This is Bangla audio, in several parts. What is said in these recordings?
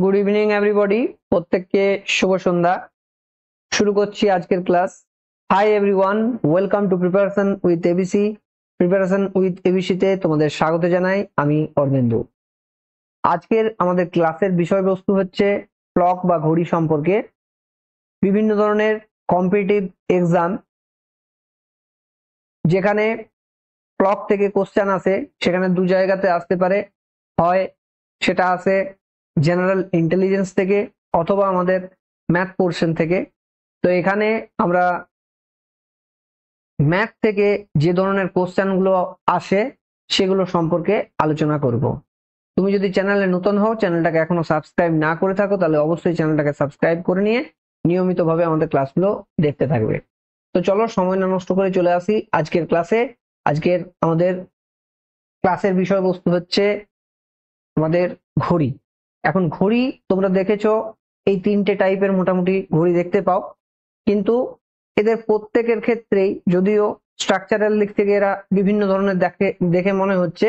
গুড ইভিনিং এভরিবডি, প্রত্যেককে শুভ সন্ধ্যা। শুরু করছি আজকের class. Hi everyone, welcome to preparation with ABC. Preparation with ABC তে তোমাদের স্বাগত জানাই, আমি অর্ধেন্দু। আজকের আমাদের ক্লাসের বিষয়বস্তু হচ্ছে ক্লক বা ঘড়ি সম্পর্কে। বিভিন্ন ধরনের কম্পিটিটিভ এক্সাম যেখানে ক্লক থেকে কোশ্চেন আসে, সেখানে দু জায়গাতে আসতে পারে। হয় সেটা আসে জেনারেল ইন্টেলিজেন্স থেকে অথবা আমাদের ম্যাথ পোর্শন থেকে। তো এখানে আমরা ম্যাথ থেকে যে ধরনের কোশ্চেনগুলো আসে সেগুলো সম্পর্কে আলোচনা করব। তুমি যদি চ্যানেলে নতুন হও, চ্যানেলটাকে এখনো সাবস্ক্রাইব না করে থাকো, তাহলে অবশ্যই চ্যানেলটাকে সাবস্ক্রাইব করে নিয়ে নিয়মিতভাবে আমাদের ক্লাসগুলো দেখতে থাকবে। তো চলো সময় না নষ্ট করে চলে আসি আজকের ক্লাসে। আজকের আমাদের ক্লাসের বিষয়বস্তু হচ্ছে আমাদের ঘড়ি। এখন ঘড়ি তোমরা দেখেছো, এই তিনটে টাইপের মোটামুটি ঘড়ি দেখতে পাও, কিন্তু এদের প্রত্যেকের ক্ষেত্রেই যদিও স্ট্রাকচারাল দিক থেকে এরা বিভিন্ন ধরনের দেখে মনে হচ্ছে,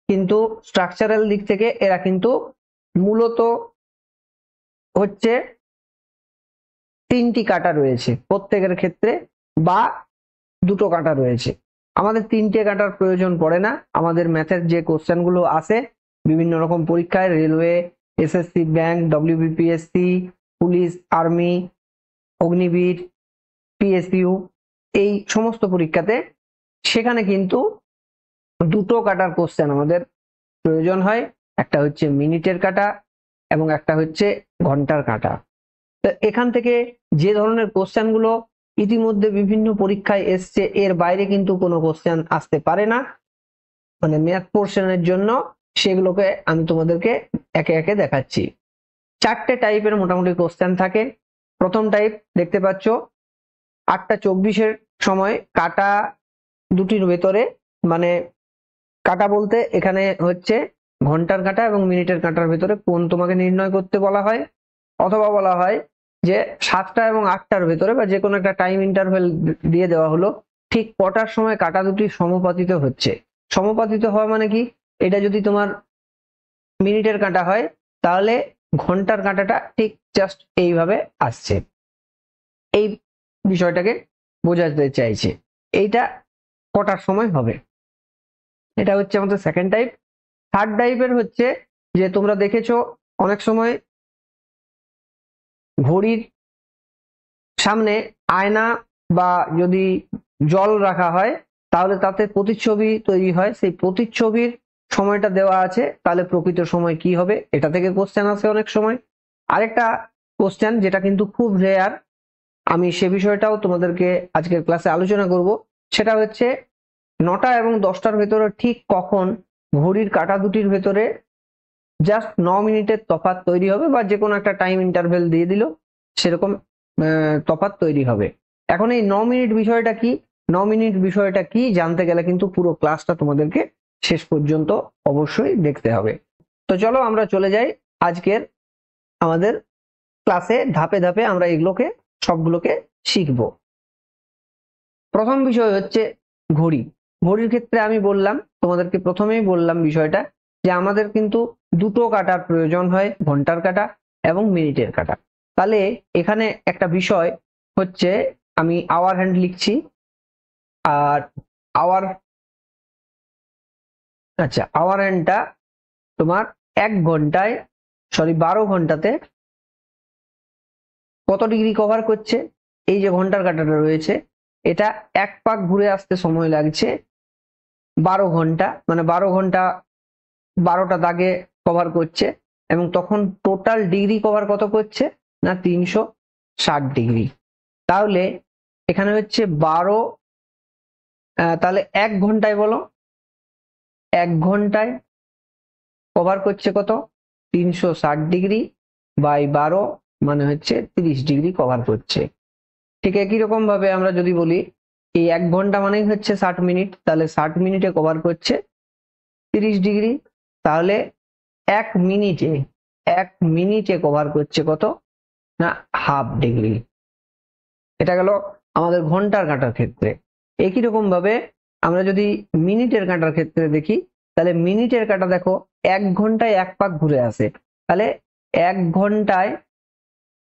কিন্তু স্ট্রাকচারাল দিক থেকে এরা কিন্তু মূলত হচ্ছে তিনটি কাঁটা রয়েছে প্রত্যেকের ক্ষেত্রে, বা দুটো কাঁটা রয়েছে। আমাদের তিনটে কাঁটার প্রয়োজন পড়ে না। আমাদের ম্যাথের যে কোশ্চেন গুলো আসে বিভিন্ন রকম পরীক্ষায়, railway, SSC, bank, WBPSC, police, army, Agniveer, PSU, এই সমস্ত পরীক্ষাতে সেখানে কিন্তু দুটো কাটার কোশ্চেন আমাদের প্রয়োজন হয়। একটা হচ্ছে মিনিটের কাটা এবং একটা হচ্ছে ঘন্টার কাটা। তো এখান থেকে যে ধরনের কোশ্চেন গুলো ইতিমধ্যে বিভিন্ন পরীক্ষায় এসছে, এর বাইরে কিন্তু কোনো কোশ্চেন আসতে পারে না মানে ম্যাথ পোর্শনের জন্য। সেগুলোকে আমি তোমাদেরকে একে একে দেখাচ্ছি। চারটে টাইপের মোটামুটি কোশ্চেন থাকে। প্রথম টাইপ দেখতে পাচ্ছ, 8:24 সময় কাটা দুটির ভেতরে, মানে কাটা বলতে এখানে হচ্ছে ঘন্টার কাটা এবং মিনিটের কাটার ভেতরে কোণ তোমাকে নির্ণয় করতে বলা হয়, অথবা বলা হয় যে 7টা এবং 8টার ভেতরে বা যে কোনো একটা টাইম ইন্টারভেল দিয়ে দেওয়া হলো, ঠিক কটার সময় কাটা দুটি সমাপতিত হচ্ছে। সমাপতিত হওয়া মানে কি, এটা যদি তোমার মিনিটের কাটা হয় তাহলে ঘন্টার কাঁটাটা ঠিক জাস্ট এইভাবে আসছে, এই বিষয়টাকে বোঝাতে চাইছে এইটা কটার সময় হবে। এটা হচ্ছে আমাদের সেকেন্ড টাইপ। থার্ড টাইপের হচ্ছে যে তোমরা দেখেছো অনেক সময় ঘড়ির সামনে আয়না বা যদি জল রাখা হয় তাহলে তাতে প্রতিচ্ছবি তৈরি হয়, সেই প্রতিচ্ছবির সময়টা দেওয়া আছে, তাহলে প্রকৃত সময় কি হবে, এটা থেকে কোশ্চেন আসে অনেক সময়। আরেকটা কোশ্চেন যেটা কিন্তু খুব রেয়ার, আমি সে বিষয়টাও তোমাদেরকে আজকের ক্লাসে আলোচনা করব, সেটা হচ্ছে 9টা এবং 10টার ভেতরে ঠিক কখন ঘড়ির কাঁটা দুটির ভেতরে জাস্ট 9 মিনিটের তফাৎ তৈরি হবে, বা যে কোনো একটা টাইম ইন্টারভেল দিয়ে দিল সেরকম তফাৎ তৈরি হবে। এখন এই 9 মিনিট বিষয়টা কি, 9 মিনিট বিষয়টা কি জানতে গেলে কিন্তু পুরো ক্লাসটা তোমাদেরকে শেষ পর্যন্ত অবশ্যই দেখতে হবে। তো চলো আমরা চলে যাই আজকের আমাদের ক্লাসে। ধাপে ধাপে আমরা এগুলোকে সবগুলোকে শিখবো। প্রথম বিষয় হচ্ছে ঘড়ি। ঘড়ির ক্ষেত্রে আমি বললাম তোমাদেরকে, প্রথমেই বললাম বিষয়টা যে আমাদের কিন্তু দুটো কাটার প্রয়োজন হয়, ঘন্টার কাটা এবং মিনিটের কাটা। তাহলে এখানে একটা বিষয় হচ্ছে, আমি আওয়ার হ্যান্ড লিখছি, আর আওয়ার, আচ্ছা আওয়ার হ্যান্ডটা তোমার 1 ঘন্টায়, সরি 12 ঘন্টাতে কত ডিগ্রি কভার করছে। এই যে ঘন্টার কাঁটাটা রয়েছে, এটা এক পাক ঘুরে আসতে সময় লাগছে 12 ঘন্টা, মানে 12 ঘন্টা 12টা দাগে কভার করছে, এবং তখন টোটাল ডিগ্রি কভার কত করছে না 360 ডিগ্রি। তাহলে এখানে হচ্ছে 12, তাহলে 1 ঘন্টায় বলো, 1 ঘন্টায় কভার করছে কত 360 ডিগ্রি বাই 12, মানে হচ্ছে 30 ডিগ্রি কভার করছে। ঠিক একই রকম ভাবে আমরা যদি বলি এই 1 ঘন্টা মানেই হচ্ছে 60 মিনিট, তাহলে 60 মিনিটে কভার করছে 30 ডিগ্রি, তাহলে 1 মিনিটে 1 মিনিটে কভার করছে কত না হাফ ডিগ্রি। এটা গেল আমাদের ঘন্টার কাঁটার ক্ষেত্রে। একই রকম ভাবে আমরা যদি মিনিটের কাঁটার ক্ষেত্রে দেখি, তাহলে মিনিটের কাঁটা দেখো 1 ঘন্টায় এক পাক ঘুরে আসে, তাহলে 1 ঘন্টায়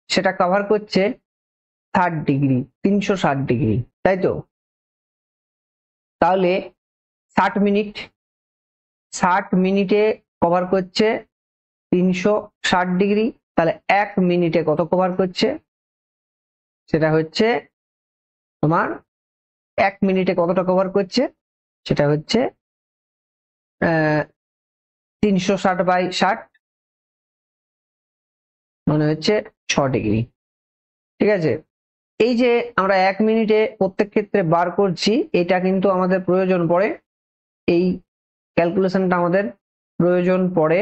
সেটা কভার করছে 60 ডিগ্রি, 360 ডিগ্রি, তাই তো? তাহলে 60 মিনিট, 60 মিনিটে কভার করছে 360 ডিগ্রি, তাহলে 1 মিনিটে কত কভার করছে? সেটা হচ্ছে তোমার 1 মিনিটে কতটা কভার করছে? সেটা হচ্ছে 360/60, মানে হচ্ছে 6 ডিগ্রি। ঠিক আছে, এই যে আমরা 1 মিনিটে প্রত্যেক ক্ষেত্রে বার করছি, এটা কিন্তু আমাদের প্রয়োজন পড়ে, এই ক্যালকুলেশনটা আমাদের প্রয়োজন পড়ে।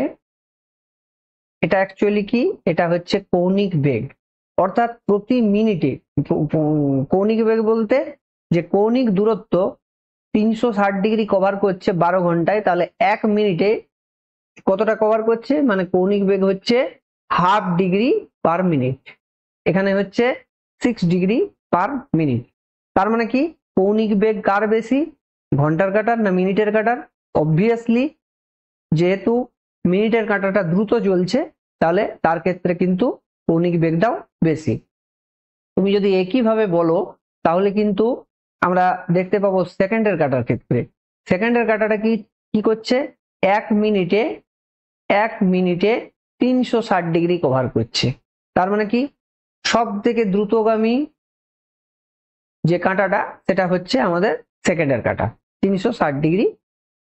এটা অ্যাকচুয়ালি কি? এটা হচ্ছে কৌণিক বেগ, অর্থাৎ প্রতি মিনিটে কৌণিক বেগ বলতে যে কৌণিক দূরত্ব 360 ডিগ্রি কভার করছে 12 ঘন্টায়, তাহলে 1 মিনিটে কতটা কভার করছে? মানে কৌণিক বেগ হচ্ছে ½ ডিগ্রি/মিনিট, এখানে হচ্ছে 6 ডিগ্রি/মিনিট। তার মানে কি কৌণিক বেগ কার বেশি, ঘন্টার কাঁটার না মিনিটের কাঁটার? অবভিয়াসলি যেহেতু মিনিটের কাঁটাটা দ্রুত চলছে, তাহলে তার ক্ষেত্রে কিন্তু কৌণিক বেগটাও বেশি। তুমি যদি একইভাবে বলো তাহলে কিন্তু আমরা দেখতে পাবো সেকেন্ডের কাঁটার ক্ষেত্রে। সেকেন্ডের কাঁটাটা কি কি করছে? 1 মিনিটে 1 মিনিটে 360 ডিগ্রি কভার করছে। তার মানে কি সব থেকে দ্রুতগামী যে কাঁটাটা সেটা হচ্ছে আমাদের সেকেন্ডের কাঁটা, 360 ডিগ্রি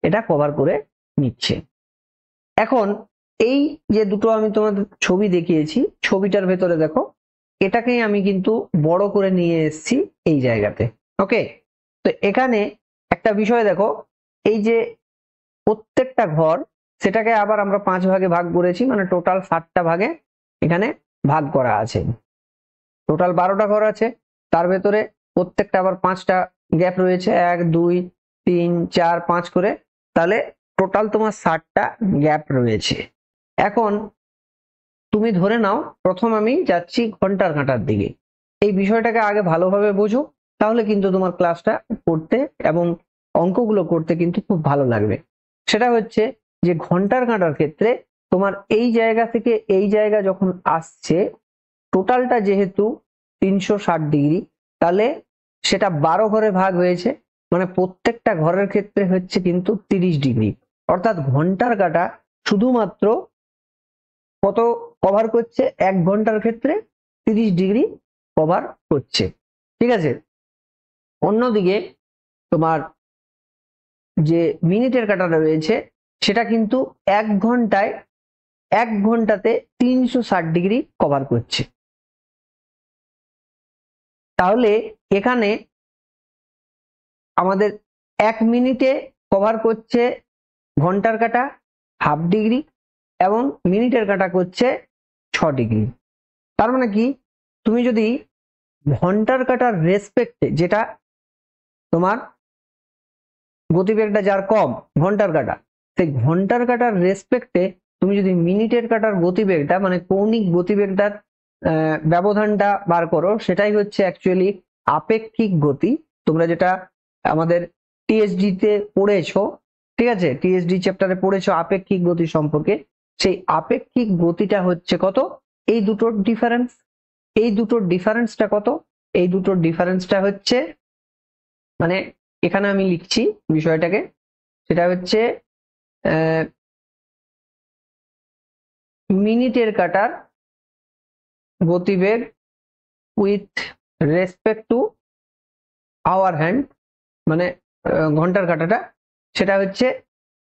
এটা কভার করে নিচ্ছে। এখন এই যে দুটো আমি তোমাদের ছবি দেখিয়েছি, ছবিটার ভেতরে দেখো, এটাকেই আমি কিন্তু বড় করে নিয়ে এসেছি এই জায়গাতে। ওকে, তো এখানে একটা বিষয় দেখো, এই যে প্রত্যেকটা ঘর সেটাকে আবার আমরা 5 ভাগে ভাগ করেছি, মানে টোটাল 7টা ভাগে এখানে ভাগ করা আছে। টোটাল 12টা ঘর আছে, তার ভেতরে প্রত্যেকটা আবার 5টা গ্যাপ রয়েছে, 1 2 3 4 5 করে, তাহলে টোটাল তোমার 60টা গ্যাপ রয়েছে। এখন তুমি ধরে নাও প্রথম আমি যাচ্ছি ঘন্টার কাঁটার দিকে, এই বিষয়টাকে আগে ভালোভাবে বোঝো, তাহলে কিন্তু তোমার ক্লাসটা করতে এবং অঙ্কগুলো করতে কিন্তু খুব ভালো লাগবে। সেটা হচ্ছে যে ঘন্টার কাঁটার ক্ষেত্রে তোমার এই জায়গা থেকে এই জায়গা যখন আসছে, টোটালটা যেহেতু 360 ডিগ্রি, তাহলে সেটা 12 ঘরে ভাগ হয়েছে, মানে প্রত্যেকটা ঘরের ক্ষেত্রে হচ্ছে কিন্তু 30 ডিগ্রি। অর্থাৎ ঘন্টার কাঁটা শুধুমাত্র কত কভার করছে? 1 ঘন্টার ক্ষেত্রে 30 ডিগ্রি কভার করছে। ঠিক আছে, অন্যদিকে তোমার যে মিনিটের কাঁটাটা রয়েছে সেটা কিন্তু 1 ঘন্টাতে 360 ডিগ্রি কভার করছে। তাহলে এখানে আমাদের 1 মিনিটে কভার করছে ঘন্টার কাঁটা ½ ডিগ্রি এবং মিনিটের কাঁটা করছে 6 ডিগ্রি। তার মানে কি তুমি যদি ঘন্টার কাঁটার রেসপেক্টে, যেটা তোমার গতিবেগটা যার কম ঘন্টার কাঁটা, সেই ঘন্টার কাঁটার রেসপেক্টে তুমি যদি মিনিটের কাঁটার গতিবেগটা, মানে কৌণিক গতিবেগটার ব্যবধানটা বার করো, সেটাই হচ্ছে অ্যাকচুয়ালি আপেক্ষিক গতি। তোমরা যেটা আমাদের টিএসডি তে পড়েছো, ঠিক আছে, টিএসডি চ্যাপ্টারে পড়েছো আপেক্ষিক গতি সম্পর্কে, সেই আপেক্ষিক গতিটা হচ্ছে কত? এই দুটোর ডিফারেন্স। এই দুটোর ডিফারেন্সটা কত? এই দুটোর ডিফারেন্সটা হচ্ছে, মানে এখানে আমি লিখছি বিষয়টাকে, সেটা হচ্ছে মিনিটের কাঁটার গতিবেগ with respect to our hand, মানে ঘন্টার কাঁটাটা, সেটা হচ্ছে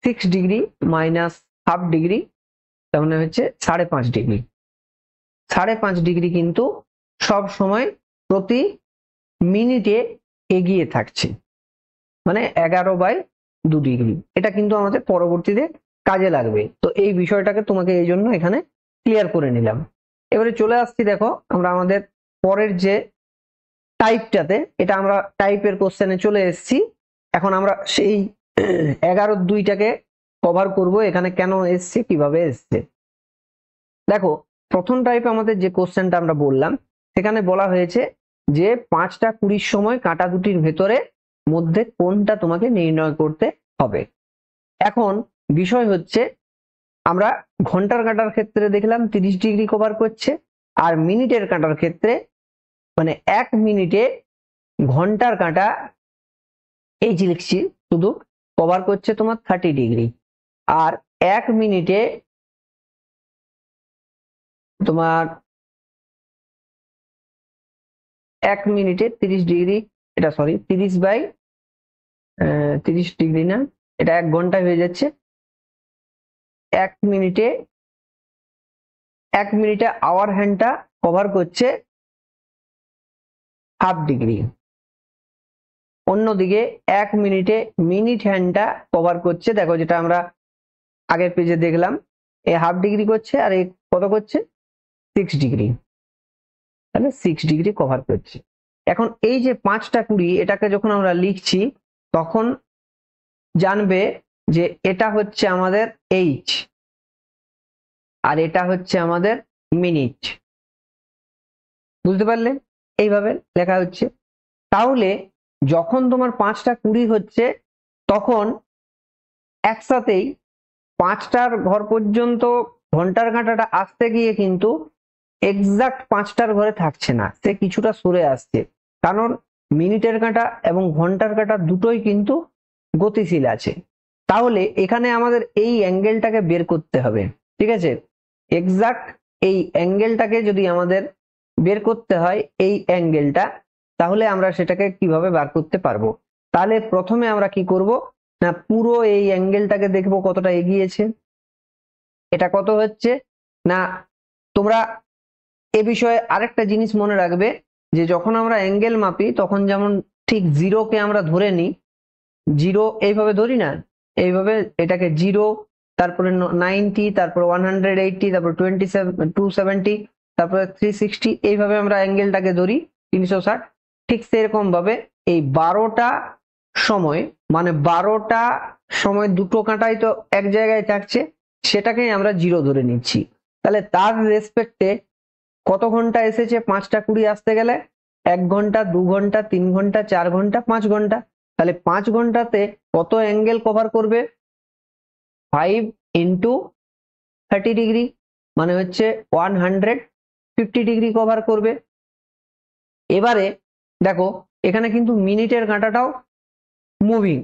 6 ডিগ্রি মাইনাস ½ ডিগ্রি, তার মানে হচ্ছে 5.5 ডিগ্রি। 5.5 ডিগ্রি কিন্তু সব সময় প্রতি মিনিটে এগিয়ে থাকছে, মানে 11/2 ডিগ্রি। এটা কিন্তু আমাদের পরবর্তীতে কাজে লাগবে, তো এই বিষয়টাকে তোমাকে এই জন্য এখানে ক্লিয়ার করে নিলাম। এবারে চলে আসছি, দেখো আমরা আমাদের পরের যে টাইপটাতে, এটা আমরা টাইপের কোশ্চেনে চলে এসেছি। এখন আমরা সেই 11/2টাকে কভার করব, এখানে কেন এসছে, কিভাবে এসছে। দেখো প্রথম টাইপ আমাদের যে কোশ্চেনটা আমরা বললাম, সেখানে বলা হয়েছে যে 5টা 20 সময় কাঁটা দুটির ভেতরে মধ্যে কোনটা তোমাকে নির্ণয় করতে হবে। এখন বিষয় হচ্ছে আমরা ঘন্টার কাঁটার ক্ষেত্রে দেখলাম 30 ডিগ্রি কভার করছে, আর মিনিটের কাঁটার ক্ষেত্রে মানে 1 মিনিটে ঘন্টার কাঁটা এই যে লিখছি শুধু কভার করছে তোমার 30 ডিগ্রি, আর 1 মিনিটে তোমার 1 মিনিটে 30 ডিগ্রি, এটা সরি 30 ডিগ্রি না, এটা 1 ঘন্টা হয়ে যাচ্ছে। 1 মিনিটে আওয়ার হ্যান্ডটা কভার করছে হাফ ডিগ্রি, অন্যদিকে 1 মিনিটে মিনিট হ্যান্ডটা কভার করছে, দেখো যেটা আমরা আগের পেজে দেখলাম, এ হাফ ডিগ্রি করছে আর এ কত করছে 6 ডিগ্রি, তাহলে 6 ডিগ্রি কভার করছে। এখন এই যে 5টা 20 এটাকে যখন আমরা লিখছি তখন জানবে যে এটা হচ্ছে আমাদের এইচ আর এটা হচ্ছে আমাদের মিনিট, বুঝতে পারলে? এইভাবে লেখা হচ্ছে। তাহলে যখন তোমার 5টা 20 হচ্ছে তখন একসাথেই 5টার ঘর পর্যন্ত ঘন্টার কাঁটাটা আসতে গিয়ে কিন্তু এক্সাক্ট 5টার ঘরে থাকছে না, সে কিছুটা সরে আসছে, কারণ মিনিটের কাঁটা এবং ঘন্টার কাঁটা দুটোই কিন্তু গতিশীল আছে। তাহলে এখানে আমাদের এই অ্যাঙ্গেলটাকে বের করতে হবে, ঠিক আছে? এক্সাক্ট এই অ্যাঙ্গেলটাকে যদি আমাদের বের করতে হয়, এই অ্যাঙ্গেলটা, তাহলে আমরা সেটাকে কিভাবে বার করতে পারবো? তাহলে প্রথমে আমরা কি করব না, পুরো এই অ্যাঙ্গেলটাকে দেখবো কতটা এগিয়েছে। এটা কত হচ্ছে না, তোমরা এ বিষয়ে আরেকটা জিনিস মনে রাখবে যে যখন আমরা অ্যাঙ্গেল মাপি তখন যেমন ঠিক জিরোকে আমরা ধরে নিই, জিরো এইভাবে ধরি না, এইভাবে এটাকে জিরো, তারপরে 90, তারপর 180, তারপর 270, তারপরে 360, এইভাবে আমরা অ্যাঙ্গেলটাকে ধরি 360। ঠিক সেরকম ভাবে এই 12টা সময় মানে 12টা সময় দুটো কাঁটাই তো এক জায়গায় থাকছে, সেটাকেই আমরা জিরো ধরে নিচ্ছি। তাহলে তার রেসপেক্টে কত ঘন্টা এসেছে 5টা 20 আসতে গেলে? 1 ঘন্টা, 2 ঘন্টা, 3 ঘন্টা, 4 ঘন্টা, 5 ঘন্টা। তাহলে 5 ঘন্টাতে কত অ্যাঙ্গেল কভার করবে? 5 ইন্টু 30 ডিগ্রি মানে হচ্ছে 150 ডিগ্রি কভার করবে। এবারে দেখো এখানে কিন্তু মিনিটের কাঁটাটাও মুভিং,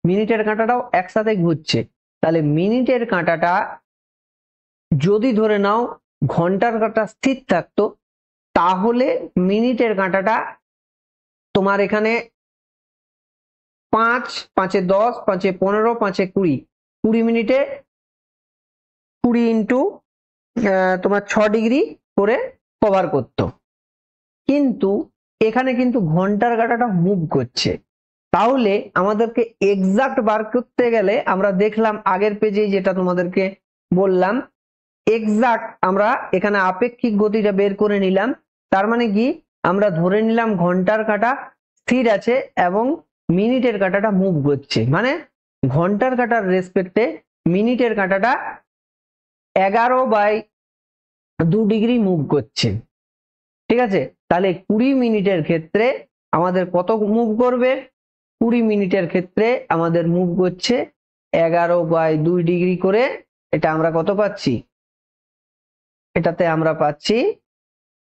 মিনিটের কাঁটাটাও একসাথে ঘুরছে। তাহলে মিনিটের কাঁটাটা যদি ধরে নাও ঘন্টার কাঁটা স্থির থাকতো, তাহলে মিনিটের কাঁটাটা তোমার এখানে 5, 5 এ 10, 5 এ 15, 5 এ 20, 20 মিনিটে 20 ইন্টু তোমার 6 ডিগ্রি করে কভার করতো। কিন্তু এখানে কিন্তু ঘন্টার কাঁটাটা মুভ করছে, তাহলে আমাদেরকে এক্সাক্ট বার করতে গেলে আমরা দেখলাম আগের পেজে যেটা তোমাদেরকে বললাম, এক্সাক্ট আমরা এখানে আপেক্ষিক গতিটা বের করে নিলাম। তার মানে কি, আমরা ধরে নিলাম ঘন্টার কাঁটা স্থির আছে এবং মিনিটের কাঁটাটা মুভ করছে, মানে ঘন্টার কাঁটার রেসপেক্টে মিনিটের কাঁটাটা 11/2 ডিগ্রি মুভ করছে, ঠিক আছে? তাহলে 20 মিনিটের ক্ষেত্রে আমাদের কত মুভ করবে? 20 মিনিটের ক্ষেত্রে আমাদের মুভ করছে 11/2 ডিগ্রি করে। এটা আমরা কত পাচ্ছি? এটাতে আমরা পাচ্ছি,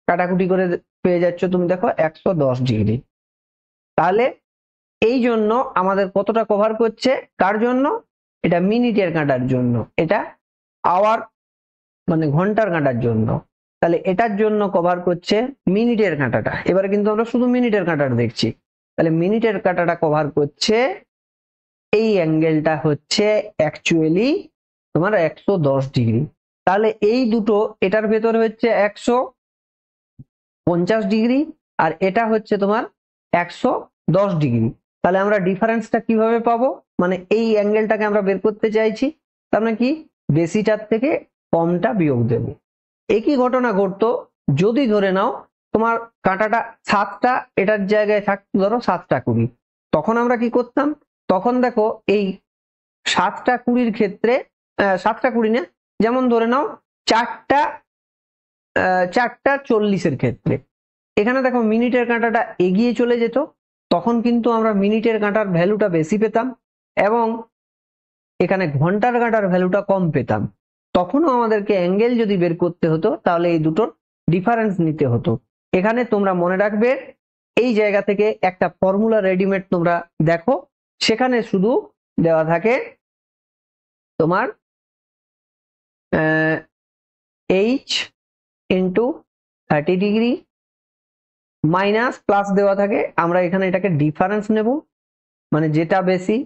কাটাকুটি করে পেয়ে যাচ্ছ তুমি, দেখো 110 ডিগ্রি। তাহলে এই জন্য আমাদের কতটা কভার করছে? কার জন্য? এটা মিনিটের কাঁটার জন্য, এটা আওয়ার মানে ঘন্টার কাঁটার জন্য। তাহলে এটার জন্য কভার করছে মিনিটের কাঁটাটা। এবারে কিন্তু আমরা শুধু মিনিটের কাঁটাটা দেখছি। তাহলে মিনিটের কাঁটাটা কভার করছে, এই অ্যাঙ্গেলটা হচ্ছে অ্যাকচুয়ালি তোমার 110 ডিগ্রি। তাহলে এই দুটো, এটার ভেতরে হচ্ছে 150 ডিগ্রি আর এটা হচ্ছে তোমার 110 ডিগ্রি। তাহলে আমরা ডিফারেন্সটা কিভাবে পাবো? মানে এই অ্যাঙ্গেলটাকে আমরা বের করতে চাইছি, তার মানে কি, বেশিটার থেকে কমটা বিয়োগ দেবো। একই ঘটনা ঘটতো যদি ধরে নাও তোমার কাঁটাটা 7টা এটার জায়গায় থাকতো ধরো 7টা 20, তখন আমরা কি করতাম? তখন দেখো এই 7টা 20 ক্ষেত্রে 7টা 20 না, যেমন ধরে নাও 4টা 40 ক্ষেত্রে এখানে দেখো মিনিটের কাঁটাটা এগিয়ে চলে যেত, তখন কিন্তু আমরা মিনিটের কাঁটার ভ্যালুটা বেশি পেতাম এবং এখানে ঘন্টার কাঁটার ভ্যালুটা কম পেতাম। তখনও আমাদেরকে অ্যাঙ্গেল যদি বের করতে হতো তাহলে এই দুটোর ডিফারেন্স নিতে হতো। এখানে তোমরা মনে রাখবে এই জায়গা থেকে একটা ফর্মুলা রেডিমেড তোমরা দেখো, সেখানে শুধু দেওয়া থাকে তোমার এইচ ইন্টু 30° মাইনাস প্লাস দেওয়া থাকে, আমরা এখানে এটাকে ডিফারেন্স নেব, মানে যেটা বেশি,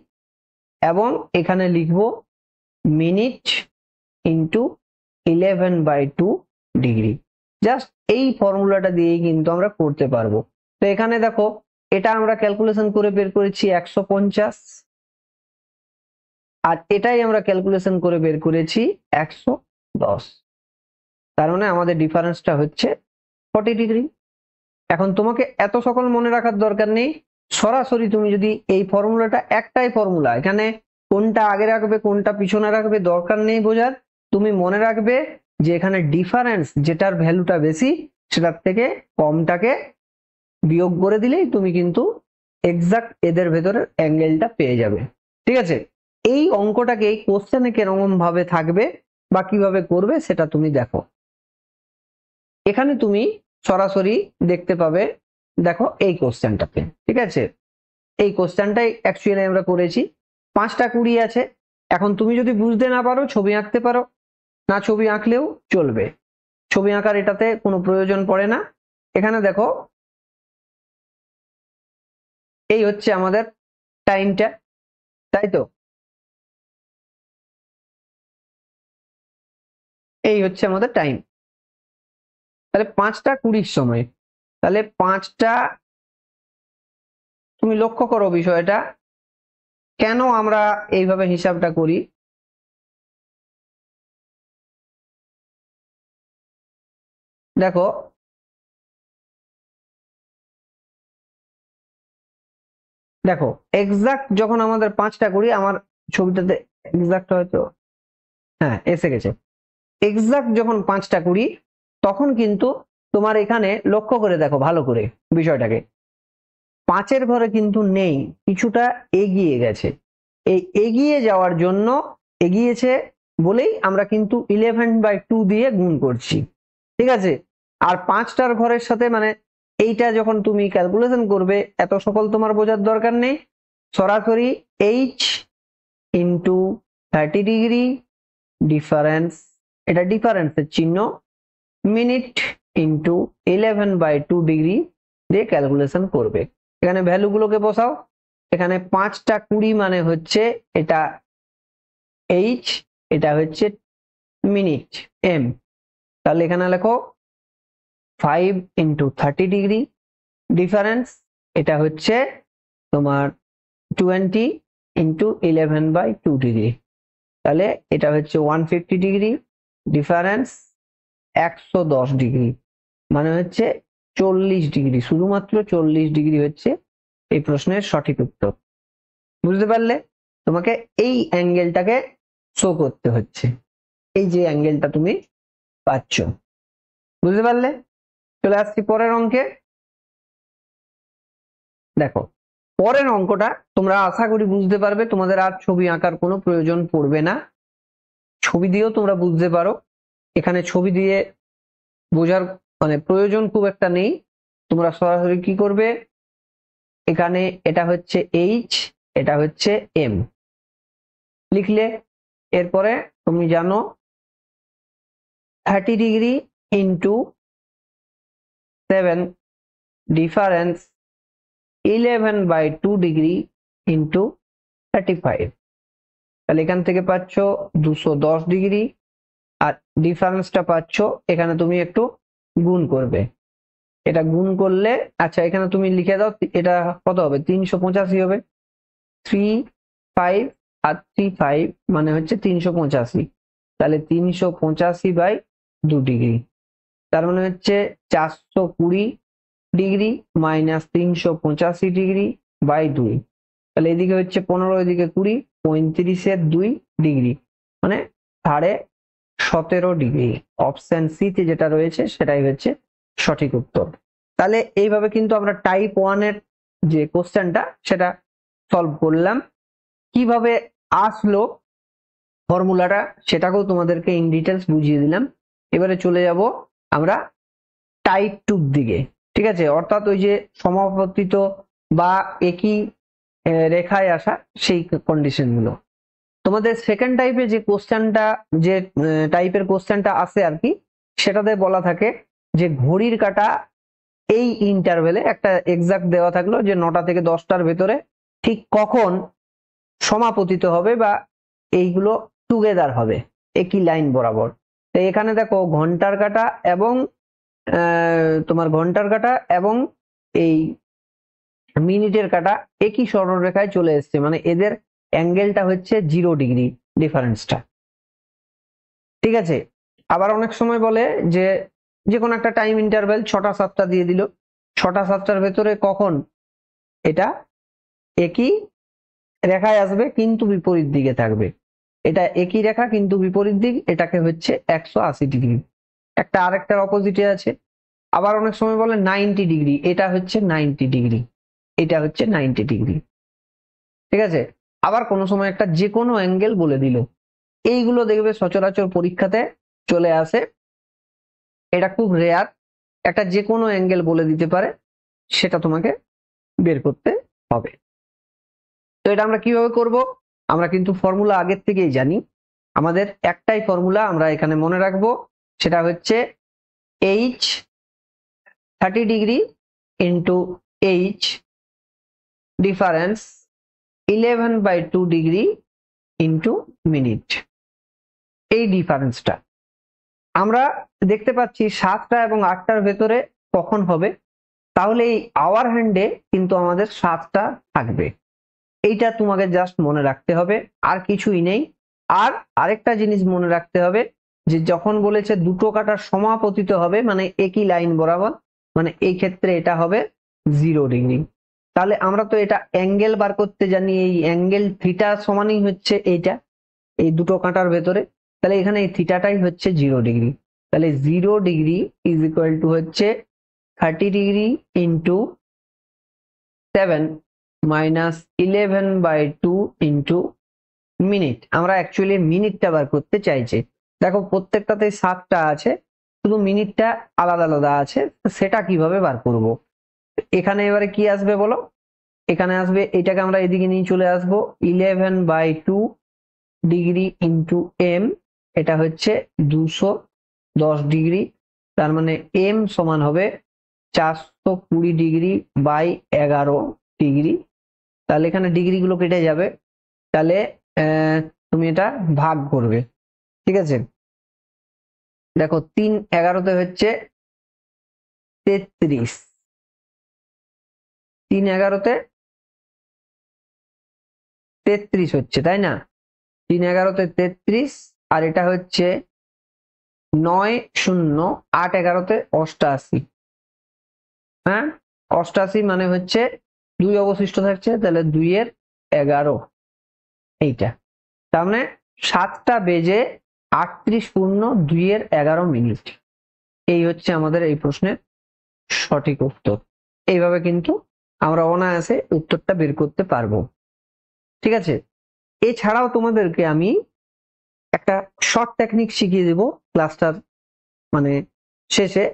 এবং এখানে লিখব মিনিট ইন্টু 11/2°। জাস্ট এই ফর্মুলাটা দিয়েই কিন্তু আমরা করতে পারবো। তো এখানে দেখো এটা আমরা ক্যালকুলেশন করে বের করেছি 150, আর এটাই আমরা ক্যালকুলেশন করে বের করেছি 110। তার মানে আমাদের ডিফারেন্সটা হচ্ছে 40°। এখন তোমাকে এত সকল মনে রাখার দরকার নেই, সরাসরি তুমি যদি এই ফর্মুলাটা, একটাই ফর্মুলা, এখানে কোনটা আগে রাখবে কোনটা পিছনে রাখবে দরকার নেই বোঝার, তুমি মনে রাখবে যে এখানে ডিফারেন্স যেটার ভ্যালুটা বেশি সেটার থেকে কমটাকে বিয়োগ করে দিলেই তুমি কিন্তু এক্সাক্ট এদের ভেতরের অ্যাঙ্গেলটা পেয়ে যাবে। ঠিক আছে, এই অঙ্কটাকে এই কোশ্চেনে কিরকম ভাবে থাকবে বা কিভাবে করবে সেটা তুমি দেখো। এখানে তুমি সরাসরি দেখতে পাবে, দেখো এই কোশ্চেনটাতে, ঠিক আছে, এই কোশ্চেনটাই অ্যাকচুয়ালি আমরা করেছি। 5টা কুড়ি আছে। এখন তুমি যদি বুঝতে না পারো ছবি আঁকতে পারো, না ছবি আঁকলেও চলবে, ছবি আঁকার এটাতে কোনো প্রয়োজন পড়ে না। এখানে দেখো এই হচ্ছে আমাদের টাইমটা, তাই তো, এই হচ্ছে আমাদের টাইম। তাহলে 5টা কুড়ির সময়, তাহলে 5টা, তুমি লক্ষ্য করো বিষয়টা কেন আমরা এইভাবে হিসাবটা করি। দেখো দেখো এক্সাক্ট যখন আমাদের 5টা কুড়ি, আমার ছবিটাতে এক্সাক্ট হয়তো, হ্যাঁ এসে গেছে, এক্সাক্ট যখন 5টা কুড়ি তখন কিন্তু তোমার এখানে লক্ষ্য করে দেখো ভালো করে বিষয়টাকে, 5-এর ঘরে কিন্তু নেই, কিছুটা এগিয়ে গেছে। এই এগিয়ে যাওয়ার জন্য, এগিয়েছে বলেই আমরা কিন্তু 11/2 দিয়ে গুণ করছি, ঠিক আছে। আর 5টার ঘরের সাথে মানে এইটা যখন তুমি ক্যালকুলেশন করবে এত সকল তোমার বোঝার দরকার নেই, সরাসরি এইচ ইন্টু 30° ডিফারেন্স, এটা ডিফারেন্সের চিহ্ন, মিনিট ইন্টু 11/2° দিয়ে ক্যালকুলেশন করবে। এখানে ভ্যালুগুলোকে বসাও, এখানে 5টা কুড়ি মানে হচ্ছে এটা এইচ, এটা হচ্ছে মিনিট এম, তাহলে এখানে লেখো 5 ইন্টু 30° ডিফারেন্স, এটা হচ্ছে তোমার 20 ইন্টু 11/2°, তাহলে এটা হচ্ছে 150° ডিফারেন্স 110°, মানে হচ্ছে 40°, শুধুমাত্র 40° হচ্ছে এই প্রশ্নের সঠিক উত্তর। বুঝতে পারলে? তোমাকে এই অ্যাঙ্গেলটাকে শো করতে হচ্ছে, এই যে অ্যাঙ্গেলটা তুমি পাচ্ছ, বুঝতে পারলে? চলে আসছি পরের অঙ্কে। দেখো পরের অঙ্কটা তোমরা আশা করি বুঝতে পারবে, তোমাদের আর ছবি আঁকার কোনো প্রয়োজন পড়বে না, ছবি দিয়েও তোমরা বুঝতে পারো। এখানে ছবি দিয়ে বোঝার মানে প্রয়োজন খুব একটা নেই, তোমরা সরাসরি কি করবে, এখানে এটা হচ্ছে এইচ, এটা হচ্ছে এম লিখলে, এরপরে তুমি জানো 30° ইন্টু 7 ডিফারেন্স 11/2° ইন্টু 35, তাহলে এখান থেকে পাচ্ছ 210°, আর ডিফারেন্সটা পাচ্ছ, এখানে তুমি একটু গুণ করবে, এটা গুণ করলে, আচ্ছা এখানে তুমি লিখে দাও এটা কত হবে, 385 হবে, 35 আর 35 মানে হচ্ছে 385, তাহলে 385/2°, তার মানে হচ্ছে 420° মাইনাস 385°/2, তাহলে এদিকে হচ্ছে 15, এদিকে 20, 35/2°, মানে 17.5°। অপশন সি তে যেটা রয়েছে সেটাই হচ্ছে সঠিক উত্তর। তাহলে এইভাবে কিন্তু আমরা টাইপ 1 এর যে কোশ্চেনটা সেটা সলভ করলাম। কিভাবে আসলো ফর্মুলাটা, সেটাকেও তোমাদেরকে ইন ডিটেলস বুঝিয়ে দিলাম। এবারে চলে যাব আমরা টাইপ টুর দিকে, ঠিক আছে, অর্থাৎ ওই যে সমাপতিত বা একই রেখায় আসা সেই কন্ডিশন গুলো। তোমাদের সেকেন্ড টাইপে যে কোশ্চেনটা, যে টাইপের কোশ্চেনটা আসে আর কি, সেটাতে বলা থাকে যে ঘড়ির কাঁটা এই ইন্টারভেলে একটা এক্সাক্ট দেওয়া থাকলো যে 9টা থেকে 10টার ভেতরে ঠিক কখন সমাপতিত হবে বা এইগুলো টুগেদার হবে একই লাইন বরাবর। তো এখানে দেখো ঘন্টার কাঁটা এবং তোমার ঘন্টার কাঁটা এবং এই মিনিটের কাঁটা একই সরলরেখায় চলে এসছে, মানে এদের অ্যাঙ্গেলটা হচ্ছে 0 ডিগ্রি ডিফারেন্সটা, ঠিক আছে। আবার অনেক সময় বলে যে যে কোনো একটা টাইম ইন্টারভেল 6টা 7টা দিয়ে দিল, 6টা 7টার ভেতরে কখন এটা একই রেখায় আসবে কিন্তু বিপরীত দিকে থাকবে, এটা একই রেখা কিন্তু বিপরীত দিক, এটাকে হচ্ছে 180 ডিগ্রি। একটা আরেকটার অপোজিটে আছে। আবার অনেক সময় বলে 90 ডিগ্রি, এটা হচ্ছে 90 ডিগ্রি, এটা হচ্ছে 90 ডিগ্রি, ঠিক আছে। আবার কোনো সময় একটা যে কোনো অ্যাঙ্গেল বলে দিল, এইগুলো দেখবে সচরাচর পরীক্ষাতে চলে আসে। এটা খুব রেয়ার, একটা যে কোনো অ্যাঙ্গেল বলে দিতে পারে, সেটা তোমাকে বের করতে হবে। তো এটা আমরা কিভাবে করব? আমরা কিন্তু ফর্মুলা আগের থেকেই জানি। আমাদের একটাই ফর্মুলা আমরা এখানে মনে রাখবো, সেটা হচ্ছে H 30 degree into H difference 11/2 degree into minute. এই ডিফারেন্সটা আমরা দেখতে পাচ্ছি 7টা এবং 8টার ভেতরে কখন হবে, তাহলে এই আওয়ার হ্যান্ডে কিন্তু আমাদের 7টা থাকবে। এইটা তোমাকে জাস্ট মনে রাখতে হবে, আর কিছুই নেই। আর আরেকটা জিনিস মনে রাখতে হবে যে যখন বলেছে দুটো কাঁটার সমাপতিত হবে মানে একই লাইন বরাবর, মানে এই ক্ষেত্রে এটা হবে 0 ডিগ্রি। তাহলে আমরা তো এটা অ্যাঙ্গেল বার করতে জানি, এই অ্যাঙ্গেল থিটা সমানই হচ্ছে এইটা, এই দুটো কাঁটার ভেতরে। তাহলে এখানে এই থিটাটাই হচ্ছে 0 ডিগ্রি। তাহলে 0 ডিগ্রি ইজ ইকুয়াল টু হচ্ছে 30 degree into 7 minus 11/2 into minute. আমরা অ্যাকচুয়ালি মিনিটটা বার করতে চাইছি। দেখো প্রত্যেকটাতে 7টা আছে, শুধু মিনিটটা আলাদা আলাদা আছে, সেটা কিভাবে বার করব? এখানে এবারে কি আসবে বলো? এখানে আসবে, এটাকে আমরা এদিকে নিয়ে চলে আসবো 11/2 ডিগ্রি ইন্টু এম, এটা হচ্ছে 210 ডিগ্রি। তার মানে এম সমান হবে 420 ডিগ্রি বাই 11 ডিগ্রি। তাহলে এখানে ডিগ্রি গুলো কেটে যাবে, তাহলে তুমি এটা ভাগ করবে, ঠিক আছে। দেখো 3 × 11 হচ্ছে 33, 3 × 11 33 হচ্ছে, তাই না? 3 × 11 33, আর এটা হচ্ছে 9 0 8 × 11 88। হ্যাঁ, 88 মানে হচ্ছে 2 অবশিষ্ট থাকছে, তাহলে 2 এর 11 এইটা। তার মানে 7টা বেজে 38 পূর্ণ 2 এর 11 মিনিট। এই হচ্ছে আমাদের এই প্রশ্নের সঠিক উত্তর। এইভাবে কিন্তু আমরা অনায়াসে উত্তরটা বের করতে পারবো, ঠিক আছে। এছাড়াও তোমাদেরকে আমি একটা শর্ট টেকনিক শিখিয়ে দেব ক্লাসটার মানে শেষে।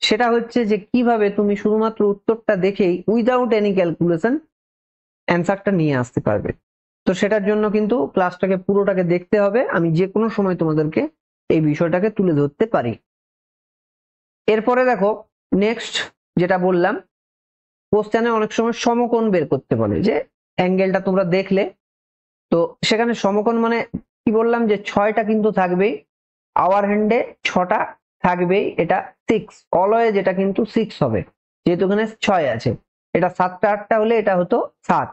সেটা হচ্ছে যে কিভাবে তুমি শুধুমাত্র উত্তরটা দেখেই উইদাউট এনি ক্যালকুলেশন অ্যান্সারটা নিয়ে আসতে পারবে। তো সেটার জন্য কিন্তু ক্লাসটাকে পুরোটাকে দেখতে হবে, আমি যে কোনো সময় তোমাদেরকে এই বিষয়টাকে তুলে ধরতে পারি। এরপরে দেখো নেক্সট যেটা বললাম, কোশ্চেনে অনেক সময় সমকোণ বের করতে বলে, যে অ্যাঙ্গেলটা তোমরা দেখলে, তো সেখানে সমকোণ মানে কি বললাম যে 6টা কিন্তু থাকবেই, আওয়ার হ্যান্ডে 6টা থাকবেই, এটা 6 অলওয়েজ, এটা কিন্তু 6 হবে যেহেতু এখানে 6 আছে। এটা 7টা 8টা হলে এটা হতো 7,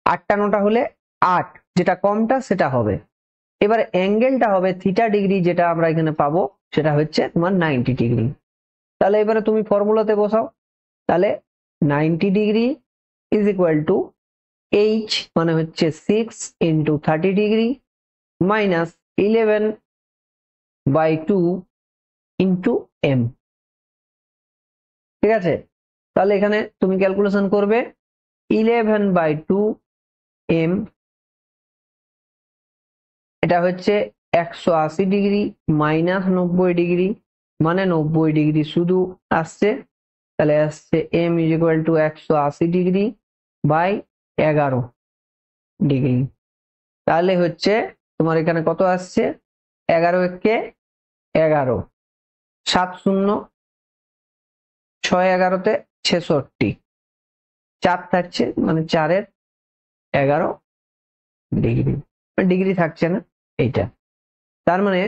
8টা 9টা হলে 8, যেটা কমটা সেটা হবে। এবার অ্যাঙ্গেলটা হবে θ ডিগ্রি, যেটা আমরা এখানে পাবো সেটা হচ্ছে তোমার 90 ডিগ্রি। তাহলে এবারে তুমি ফর্মুলাতে বসাও, তাহলে 90 degree is equal to H মানে হচ্ছে 6 into 30 degree minus 11/2 into M, ঠিক আছে। তাহলে এখানে তুমি ক্যালকুলেশন করবে 11/2 এম, এটা হচ্ছে 180 ডিগ্রি মাইনাস 90 ডিগ্রি, মানে 90 ডিগ্রি শুধু আসছে। তাহলে আসছে m is equal to 180 degree by 11 degree. তাহলে হচ্ছে তোমার এখানে কত আসছে, 11 একে 11, 7 শূন্য 6 11তে 66, 4 থাকছে মানে 4-এর 11 ডিগ্রি, ডিগ্রি থাকছে না এইটা। তার মানে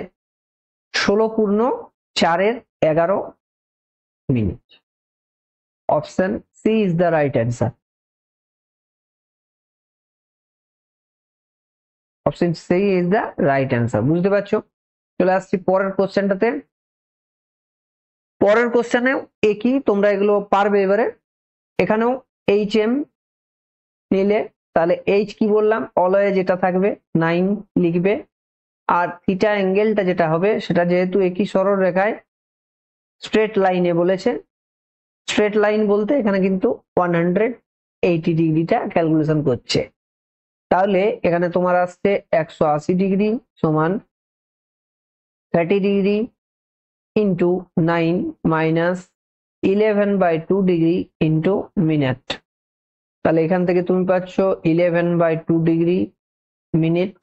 16 পূর্ণ 4-এর 11 minute. Option C is the right answer. Option C is the right answer. বুঝতে পারছো? চলে আসছি পরের কোশ্চেনটাতে। পরের কোশ্চেনেও একই, তোমরা এগুলো পারবে এবারে। এখানেও এইচ এম নিলে তাহলে এইচ কি বললাম, অলয়ে যেটা থাকবে 9 লিখবে। আর থিটা অ্যাঙ্গেলটা যেটা হবে সেটা যেহেতু একই সরল রেখায় স্ট্রেট লাইনে বলেছে, স্ট্রেট লাইন বলতে এখানে কিন্তু 180 ডিগ্রিটা ক্যালকুলেশন করছে। তাহলে এখানে তোমার আসছে 180 ডিগ্রি সমান 30 degree into 9 minus 11/2 degree into minute. তাহলে এখান থেকে তুমি পাচ্ছ 11/2 ডিগ্রি মিনিট,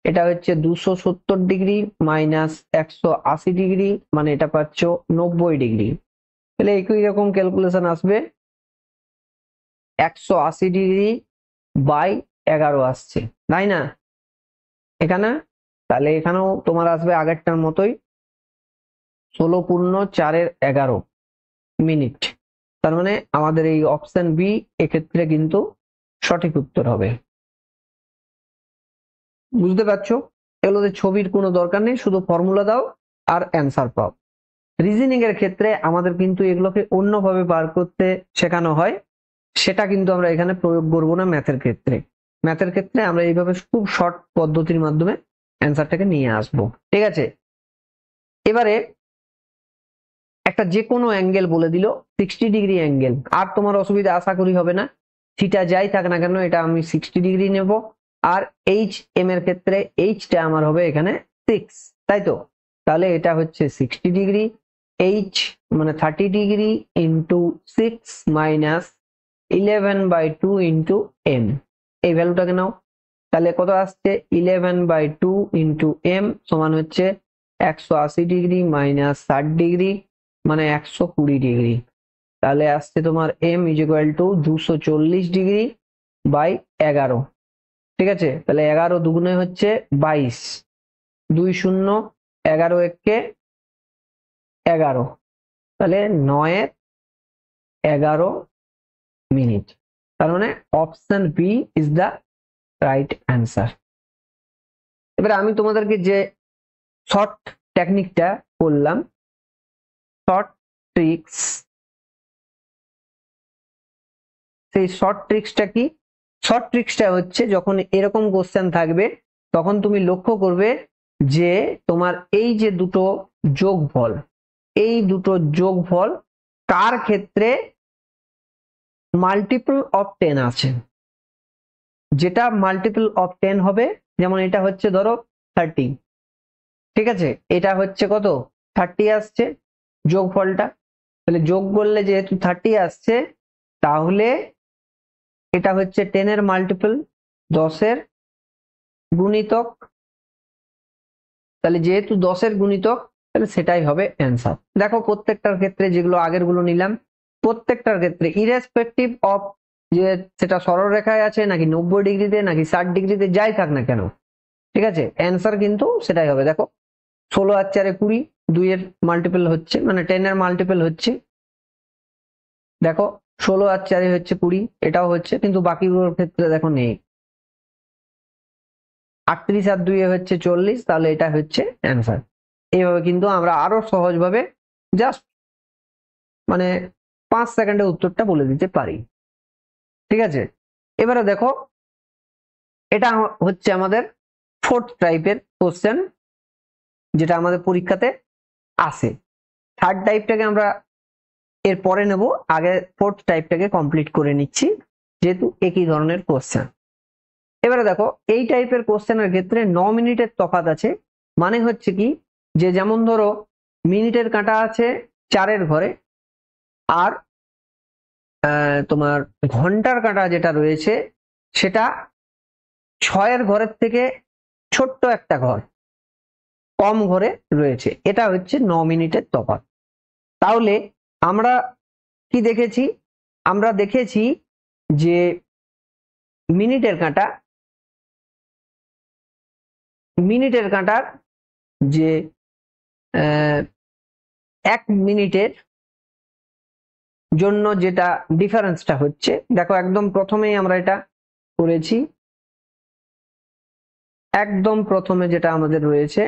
এটা হচ্ছে 270 ডিগ্রি মাইনাস 180 ডিগ্রি, মানে এটা পাচ্ছ 90 ডিগ্রি। তাহলে একই রকম ক্যালকুলেশন আসবে, 180 ডিগ্রি বাই 11 আসছে, তাই না এখানে? তাহলে এখানেও তোমার আসবে আগেরটার মতোই 16 পূর্ণ 4-এর 11 মিনিট। তার মানে আমাদের এই অপশন বি এক্ষেত্রে কিন্তু সঠিক উত্তর হবে। বুঝতে পারছো? এগুলোতে ছবির কোনো দরকার নেই, শুধু ফর্মুলা দাও আর অ্যান্সার পাও। রিজনিং এর ক্ষেত্রে আমাদের কিন্তু এগুলোকে অন্যভাবে বার করতে শেখানো হয়, সেটা কিন্তু আমরা এখানে প্রয়োগ করব না। ম্যাথের ক্ষেত্রে, ম্যাথের ক্ষেত্রে আমরা এইভাবে খুব শর্ট পদ্ধতির মাধ্যমে অ্যান্সারটাকে নিয়ে আসবো। ঠিক আছে, এবারে একটা যে কোনো অ্যাঙ্গেল বলে দিল 60 ডিগ্রি অ্যাঙ্গেল, আর তোমার অসুবিধা আশা করি হবে না। থিটা যাই থাক না কেন এটা আমি 60 ডিগ্রি নেব। আর এইচ এম এর ক্ষেত্রে এইচটা আমার হবে এখানে 6, তাই তো? তাহলে এটা হচ্ছে 60 ডিগ্রি, এইচ মানে 30 degree into 6 minus 11/2 into M, এই ভ্যালুটাকে নাও। তাহলে কত আসছে, 11/2 ইন্টু এম সমান হচ্ছে 180 ডিগ্রি মাইনাস 60 ডিগ্রি, মানে 120 ডিগ্রি। তাহলে আসছে তোমার M is equal to 240 degree by 11। ঠিক আছে, তাহলে 11 দুগুণে হচ্ছে 22, 2 শূন্য 11 একে 11, তাহলে 9-11 মিনিট। তার মানে option B is the right answer. এবার আমি তোমাদেরকে যে শর্ট টেকনিকটা বললাম, শর্ট ট্রিক্স, সেই শর্ট ট্রিক্সটা কি? শর্ট ট্রিক্সটা হচ্ছে যখন এরকম কোশ্চেন থাকবে তখন তুমি লক্ষ্য করবে যে তোমার এই যে দুটো যোগফল, এই দুটো যোগফল কার ক্ষেত্রে মাল্টিপল অফ 10 আছে। যেটা মাল্টিপল অফ 10 হবে, যেমন এটা হচ্ছে ধরো 30, ঠিক আছে, এটা হচ্ছে কত 30 আসছে যোগফলটা। তাহলে যোগ করলে যেহেতু 30 আসছে, তাহলে এটা হচ্ছে 10 এর মাল্টিপল, 10-এর গুণিতক। তাহলে যেহেতু 10-এর গুণিতক, তাহলে সেটাই হবে অ্যান্সার। দেখো প্রত্যেকটার ক্ষেত্রে যেগুলো আগের গুলো নিলাম, প্রত্যেকটার ক্ষেত্রে ইরেসপেক্টিভ অফ যে সেটা সরলরেখায় আছে নাকি 90 ডিগ্রিতে নাকি 60 ডিগ্রিতে যাই থাক না কেন, ঠিক আছে, অ্যান্সার কিন্তু সেটাই হবে। দেখো 16 আর 4 20, 2 এর মাল্টিপল হচ্ছে মানে 10 এর মাল্টিপল হচ্ছে। দেখো 16 আর 4 হচ্ছে 20, এটাও হচ্ছে, কিন্তু বাকিগুলোর ক্ষেত্রে দেখো নেই। 38 আর 2 হচ্ছে 40, তাহলে এটা হচ্ছে অ্যান্সার। এইভাবে কিন্তু আমরা আরো সহজভাবে জাস্ট মানে 5 সেকেন্ডে উত্তরটা বলে দিতে পারি। ঠিক আছে, এবারে দেখো এটা হচ্ছে আমাদের 4th টাইপের কোশ্চেন, যেটা আমাদের পরীক্ষাতে আসে। 3rd টাইপটাকে আমরা এর পরে নেব, আগে 4th টাইপটাকে কমপ্লিট করে নিচ্ছি যেহেতু একই ধরনের কোশ্চেন। এবারে দেখো এই টাইপের কোশ্চেনের ক্ষেত্রে 9 মিনিটের তফাৎ আছে, মানে হচ্ছে কি যে যেমন ধরো মিনিটের কাঁটা আছে 4-এর ঘরে, আর তোমার ঘন্টার কাঁটা যেটা রয়েছে সেটা 6-এর ঘরের থেকে ছোট্ট একটা ঘর, কম ঘরে রয়েছে। এটা হচ্ছে 9 মিনিটের তফাৎ। তাহলে আমরা কি দেখেছি? আমরা দেখেছি যে মিনিটের কাঁটার যে 1 মিনিটের জন্য যেটা ডিফারেন্সটা হচ্ছে, দেখো একদম প্রথমেই আমরা এটা করেছি। একদম প্রথমে যেটা আমাদের রয়েছে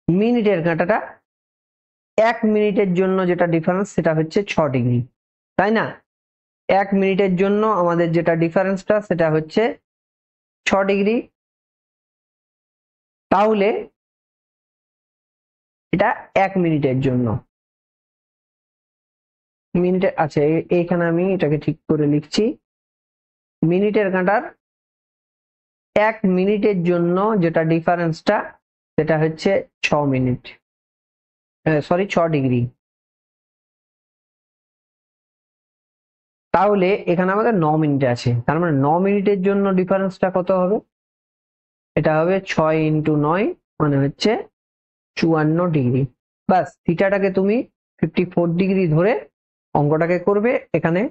মিনিটের কাঁটাটা 1 মিনিটের জন্য যেটা ডিফারেন্স সেটা হচ্ছে 6 ডিগ্রি, তাই না? 1 মিনিটের জন্য আমাদের যেটা ডিফারেন্সটা সেটা হচ্ছে 6 ডিগ্রি। তাহলে এটা 1 মিনিটের জন্য মিনিটের, আচ্ছা এইখানে আমি এটাকে ঠিক করে লিখছি। মিনিটের কাঁটার 1 মিনিটের জন্য যেটা ডিফারেন্সটা সেটা হচ্ছে 6 মিনিট, সরি 6 ডিগ্রি। তাহলে এখানে আমাদের 9 মিনিট আছে, তার মানে 9 মিনিটের জন্য ডিফারেন্সটা কত হবে? এটা হবে 6 ইন্টু 9, মানে হচ্ছে 54 ডিগ্রি। বাস, থিটাটাকে তুমি 54 ডিগ্রি ধরে অঙ্কটাকে করবে। এখানে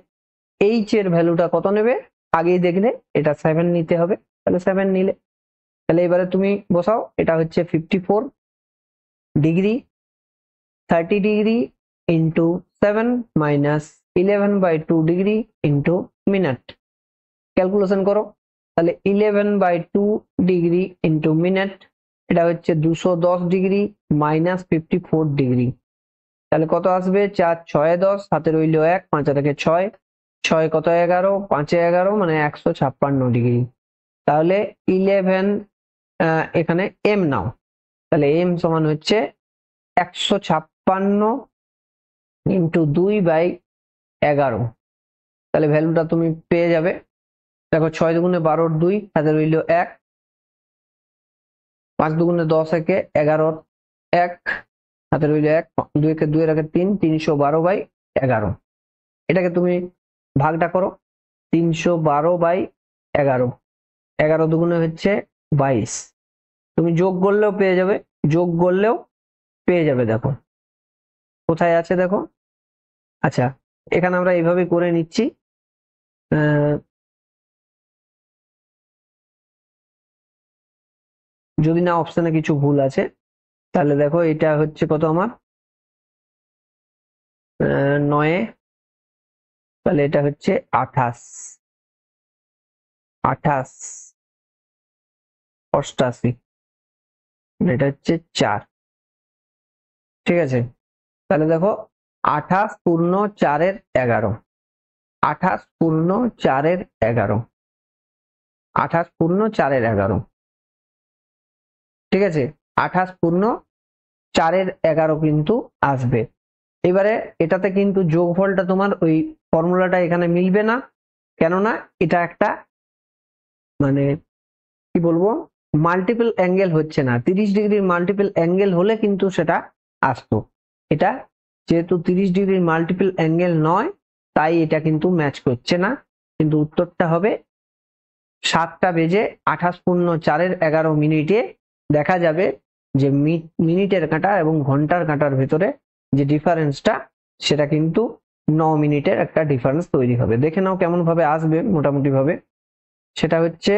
এইচ এর ভ্যালুটা কত নেবে আগেই দেখলে, এটা 7 নিতে হবে, তাহলে 7 নিলে, তাহলে এবারে তুমি বসাও। এটা হচ্ছে 54 degree, 30 degree into 7 minus 11/2 degree into minute. Calculation করো, তাহলে 11/2 ডিগ্রি ইন্টু মিনিট, এটা হচ্ছে 210 ডিগ্রি মাইনাস 54 ডিগ্রি। তাহলে কত আসবে? 4 6 10, হাতে রইল 1, 5 থেকে 6, 6 কত 11, 5 11, মানে 156 ডিগ্রি। তাহলে 11, এখানে এম নাও, তাহলে এম সমান হচ্ছে 156 ইন্টু 2/11, তাহলে ভ্যালুটা তুমি পেয়ে যাবে। দেখো 6 দুগুণে 12, 2 হাতে রইল 1, 5 দুগুণে 10, 11, 1 হাতে রইল 1, 2 কে 2 এর আগে 3, 312/11। এটাকে তুমি ভাগটা করো, 312/11, 11 দুগুণে হচ্ছে 22। তুমি যোগ করলেও পেয়ে যাবে, যোগ করলেও পেয়ে যাবে। দেখো কোথায় আছে, দেখো। আচ্ছা, এখানে আমরা এইভাবে করে নিচ্ছি। যদি না অপশনে কিছু ভুল আছে, তাহলে দেখো এটা হচ্ছে কত আমার 9, তাহলে এটা হচ্ছে 28, 88 এটা হচ্ছে 4। ঠিক আছে, তাহলে দেখো 28 পূর্ণ 4-এর 11, 28 পূর্ণ 4-এর 11, 28 পূর্ণ 4-এর 11। ঠিক আছে, 28 পূর্ণ 4-এর 11 কিন্তু আসবে। এবারে এটাতে কিন্তু যোগফলটা তোমার ওই ফর্মুলাটা এখানে মিলবে না, কেননা এটা একটা মানে কি বলবো মাল্টিপল অ্যাঙ্গেল হচ্ছে না। 30 ডিগ্রির মাল্টিপল অ্যাঙ্গেল হলে কিন্তু সেটা আসতো। এটা যেহেতু 30 ডিগ্রির মাল্টিপল অ্যাঙ্গেল নয়, তাই এটা কিন্তু ম্যাচ করছে না। কিন্তু উত্তরটা হবে 7টা বেজে 28 পূর্ণ 4-এর 11 মিনিটে দেখা যাবে যে মিনিটের কাঁটা এবং ঘন্টার কাঁটার ভেতরে যে ডিফারেন্সটা সেটা কিন্তু 9 মিনিটের একটা ডিফারেন্স তৈরি হবে। দেখে নাও কেমন ভাবে আসবে মোটামুটি ভাবে। সেটা হচ্ছে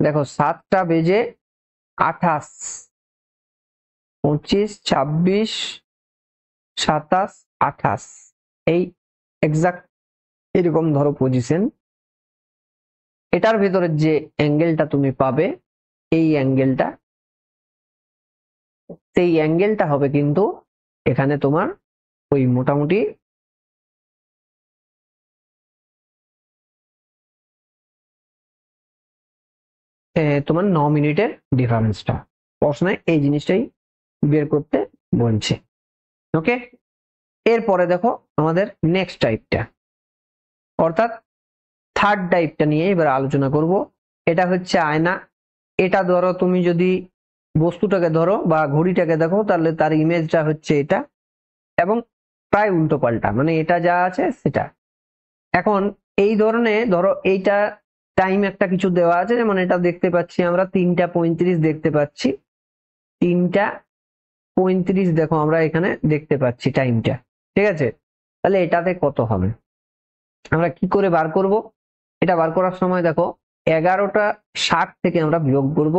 দেখো 7টা বেজে 28, 25, 26, 27, 28, এই এক্সাক্ট এরকম ধরো পজিশন। এটার ভেতরে যে অ্যাঙ্গেলটা তুমি পাবে, এই অ্যাঙ্গেলটা, সেই অ্যাঙ্গেলটা হবে কিন্তু এখানে তোমার ওই মোটামুটি তোমার 9 মিনিটের ডিফারেন্সটা। প্রশ্নে এই জিনিসটাই বের করতে বলছে। ওকে, এরপরে দেখো আমাদের নেক্সট টাইপটা। অর্থাৎ থার্ড টাইপটা নিয়ে এবার আলোচনা করব। এটা হচ্ছে আয়না। এটা ধরো তুমি যদি বস্তুটাকে ধরো বা ঘড়িটাকে দেখো তাহলে তার ইমেজটা হচ্ছে এটা, এবং প্রায় উল্টো পাল্টা, মানে এটা যা আছে সেটা। এখন এই ধরনের ধরো এইটা টাইম একটা কিছু দেওয়া আছে, যেমন এটা দেখতে পাচ্ছি আমরা 3টা 35 দেখতে পাচ্ছি, 3টা 35 দেখো আমরা এখানে দেখতে পাচ্ছি টাইমটা, ঠিক আছে? তাহলে এটাতে কত হবে আমরা কি করে বার করব? এটা বার করার সময় দেখো 11টা 60 থেকে আমরা বিয়োগ করব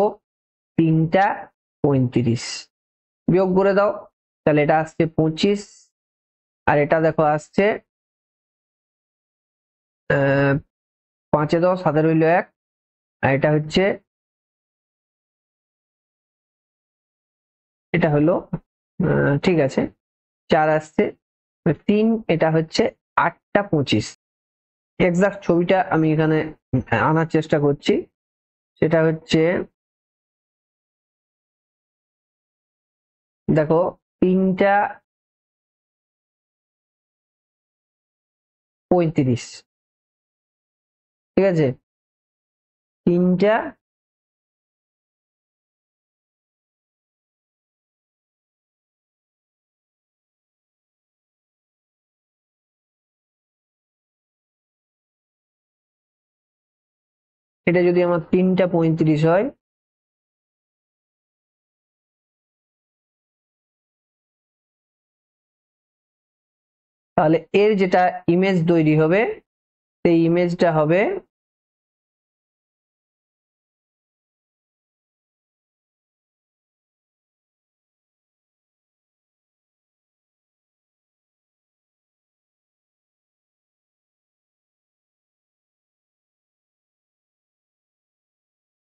3টা 35, বিয়োগ করে দাও, তাহলে এটা আসছে 25, আর এটা দেখো আসছে 5 এ 10, 7 রইল 1, আর এটা হচ্ছে এটা হলো ঠিক আছে 4 আসছে 3, এটা হচ্ছে 8টা 25। এক্সাক্ট ছবিটা আমি এখানে আনার চেষ্টা করছি, সেটা হচ্ছে দেখো 3টা 35, ঠিক আছে? 3টা এটা যদি আমার 3টা 35 হয়, তাহলে এর যেটা ইমেজ তৈরি হবে সেই ইমেজটা হবে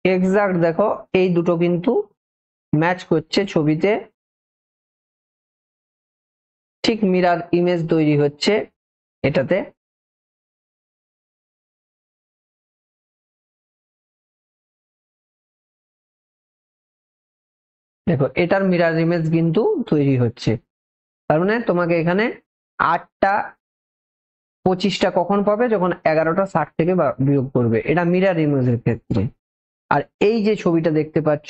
এক্সাক্ট দেখো এই দুটো কিন্তু ম্যাচ করছে ছবিতে, ঠিক মিরার ইমেজ তৈরি হচ্ছে এটাতে। দেখো এটার মিরার ইমেজ কিন্তু তৈরি হচ্ছে, তার মানে তোমাকে এখানে 8টা 25টা কখন পাবে? যখন 11টা 60 থেকে বিয়োগ করবে, এটা মিরার ইমেজের ক্ষেত্রে। আর এই যে ছবিটা দেখতে পাচ্ছ,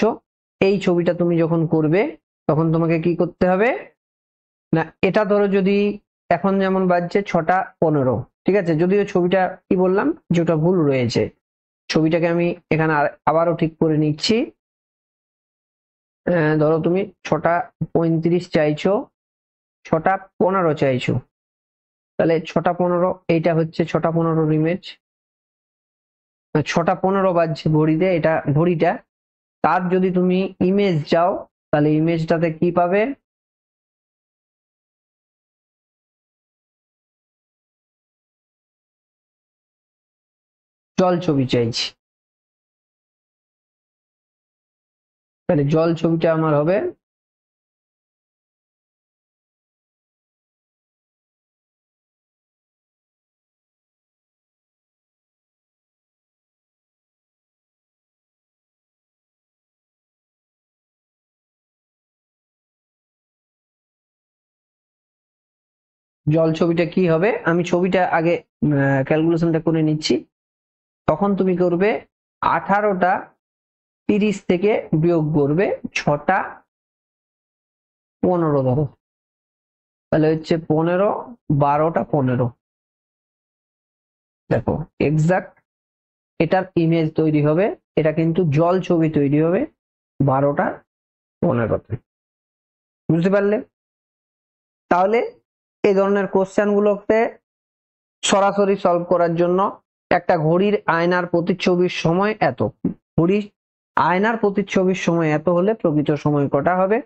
এই ছবিটা তুমি যখন করবে তখন তোমাকে কি করতে হবে না, এটা ধরো যদি এখন যেমন বাজছে 6টা 15, ঠিক আছে? যদিও ছবিটা কি বললাম যে ওটা ভুল রয়েছে, ছবিটাকে আমি এখানে আবারও ঠিক করে নিচ্ছি। ধরো তুমি 6টা 35 চাইছো, 6টা 15 চাইছো, তাহলে 6টা 15 এইটা হচ্ছে 6টা 15 ইমেজ, 6টা 15 বাজছে ঘড়িতে, এটা ঘড়িটা। তার যদি তুমি ইমেজ চাও তাহলে ইমেজটাতে কি পাবে? জল ছবি চাইছি, তাহলে জল ছবিটা আমার হবে জল ছবিটা কি হবে, আমি ছবিটা আগে ক্যালকুলেশনটা করে নিচ্ছি। তখন তুমি করবে 18টা 30 থেকে বিয়োগ করবে 6টা 15 ধরো, তাহলে হচ্ছে 15, 12টা 15। দেখো এক্সাক্ট এটার ইমেজ তৈরি হবে, এটা কিন্তু জল ছবি তৈরি হবে 12টা 15তে। বুঝতে পারলে? তাহলে এই ধরনের কোশ্চেন গুলোতে সরাসরি সলভ করার জন্য একটা ঘড়ির আয়নার প্রতিচ্ছবির সময় এত, ঘড়ির আয়নার প্রতিচ্ছবির সময় এত হলে প্রকৃত সময় কটা হবে?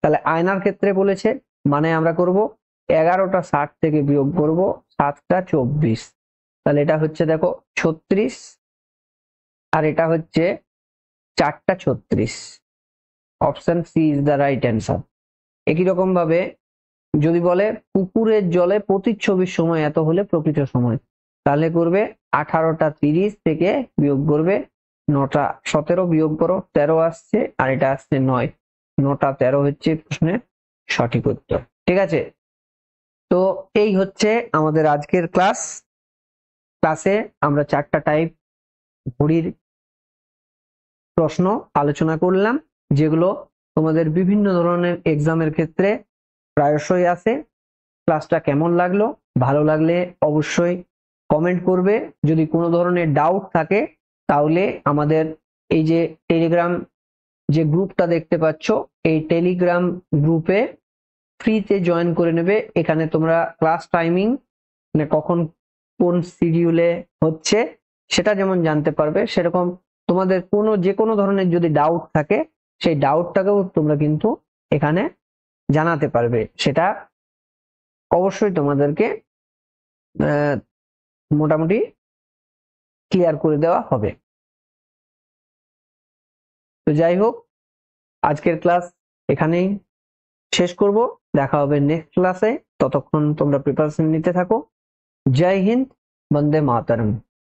তাহলে আয়নার ক্ষেত্রে বলেছে, মানে আমরা করব 11টা 60 থেকে বিয়োগ করব 7টা 24, তাহলে এটা হচ্ছে দেখো 36, আর এটা হচ্ছে 4টা 36। Option C is the right answer. একই রকম ভাবে যদি বলে পুকুরের জলে প্রতিচ্ছবির সময় এত হলে প্রকৃত সময়, তাহলে করবে 18টা 30 থেকে বিয়োগ করবে 9টা 17, বিয়োগ করো 13 আসছে, আর এটা আসছে 9, 9টা 13 হচ্ছে প্রশ্নের সঠিক উত্তর। ঠিক আছে? তো এই হচ্ছে আমাদের আজকের ক্লাস। ক্লাসে আমরা 4টা টাইপ ঘড়ির প্রশ্ন আলোচনা করলাম, যেগুলো তোমাদের বিভিন্ন ধরনের এক্সামের ক্ষেত্রে প্রায়শই আসে। ক্লাসটা কেমন লাগলো? ভালো লাগলে অবশ্যই কমেন্ট করবে। যদি কোনো ধরনের ডাউট থাকে তাহলে আমাদের এই যে টেলিগ্রাম যে গ্রুপটা দেখতে পাচ্ছ, এই টেলিগ্রাম গ্রুপে ফ্রিতে জয়েন করে নেবে। এখানে তোমরা ক্লাস টাইমিং মানে কখন কোন শিডিউলে হচ্ছে সেটা যেমন জানতে পারবে, সেরকম তোমাদের যে কোনো ধরনের যদি ডাউট থাকে সেই ডাউটটাকেও তোমরা কিন্তু এখানে জানাতে পারবে। সেটা অবশ্যই তোমাদেরকে মোটামুটি ক্লিয়ার করে দেওয়া হবে। তো যাই হোক, আজকের ক্লাস এখানেই শেষ করব। দেখা হবে নেক্সট ক্লাসে। ততক্ষণ তোমরা প্রিপারেশন নিতে থাকো। জয় হিন্দ, বন্দে মাতরম।